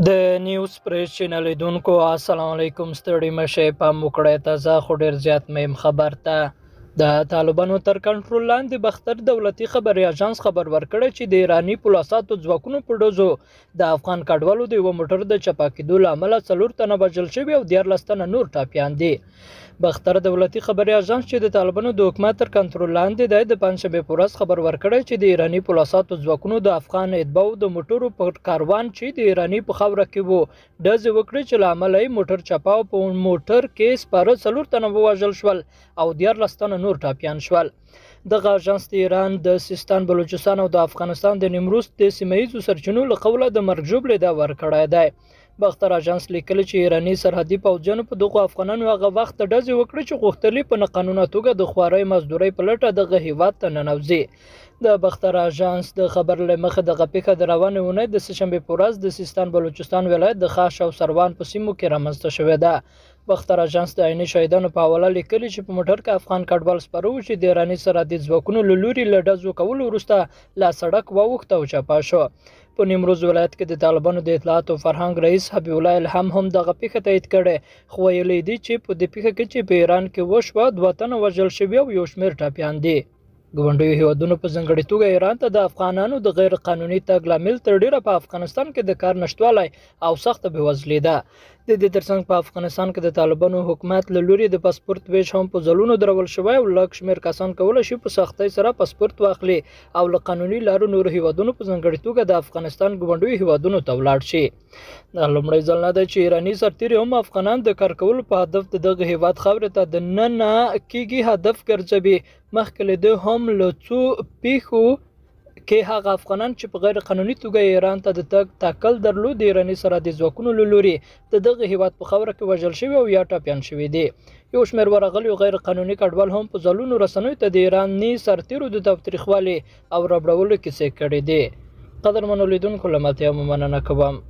د نیوز پریس چینل لیدونکو السلام علیکم. ستړي مشئ، پام وکړئ، تازه خو ډیر زیات مهم خبر ته. د طالبانو تر کنټرول لاندې بختر دولتي خبري اژانس خبر ورکړی چې د ایراني پولیسو ځواکونو په ډزو د افغان کډوالو د یو موټر د چپا کېدو له امله 4 تنه وژل شوي او 14 تنه نور ټاپیان دي. بختر دولتي خبري اژانس چې د طالبانو د حکومت تر کنټرول لاندې د پنځشنبه په ورځ خبر ورکړی چې د ایراني پولیسو ځواکونو د افغان اتباعو د موټرو په کاروان چې د ایراني په خاوره کې وو ډزې وکړې چې له امله یې موټر چپا او په موټر کې سپاره 4 تنه ووژل شول او 14 تنه نور ټاپیان شول. دغه اژانس د ایران د سیستان، بلوچستان او د افغانستان د نیمروز د سیمه ییزو سرچینو له قوله د مرګ ژوبلې دا ورکړی دی. بختر اژانس لیکلی چې ایراني سرحدي پوځیانو په دغو افغانانو هغه وخت ډزې وکړې چې غوښتل په ناقانونه توګه د خوارۍ مزدورۍ په لټه دغه هیواد ته ننوځي. د بختر اژانس د خبر له مخې دغه پیښه د روانې اونۍ د سهشنبې په ورځ د سیستان بلوچستان ولایت د خاش او سروان په سیمو کې رامنځته شوې ده. بختر اژانس د عیني شهیدانو په حواله لیکلي چې په موټر کې افغان کډوال سپاره وو چې د ایراني سرحدي ځواکونو له لوري له ډزو کولو وروسته له سړک واوښته او چپا شو. په نیمروز ولایت کې د طالبانو د اطلاعات او فرهنګ رئیس حبیب الله الهام هم دغه پیښه تایید کړې، خو ویلي دي چې په دې پیښه کې چې په ایران کې وشوه 2 تنه وژل شوي او یو شمېر ټاپیان دي. ګاونډیو هیوادونو په ځانګړې توګه ایران ته د افغانانو د غیر قانوني تګ لامل تر ډیره په افغانستان کې د کار نشتوالی او سخته بېوزلي ده. د دې ترڅنګ په افغانستان کې د طالبانو حکومت له لوري د پاسپورت ویش هم په ځلونو درول شوی او لږ شمېر کسان کولی شي په سختۍ سره پاسپورت واخلي او له قانوني لارو نورو هیوادونو په ځانګړې توګه د افغانستان ګاونډیو هیوادونو ته ولاړ شي. دا لومړی ځل نه دی چې ایراني سرتیري هم افغانان د کار کولو په هدف د دغه هیواد خاورې ته د ننه کېږي هدف ګرځوي. مخکې له ده هم له څو پیښو کې هغه افغانان چې په غیر قانوني توګه ایران ته د تګ تاکل درلود د ایراني سرحدي ځواکونو له لوري د دغه هیواد په خاوره کې وژل شوي او یا ټاپیان شوي دي. یو شمېر ورغلي غیر قانوني کډوال هم په ځلونو رسنیو ته د ایراني سرتیرو د تاوتریخوالي او ربړولو کیسې کړې دي. قدرمنو لیدونکو له ملتیا مو مننه کوم.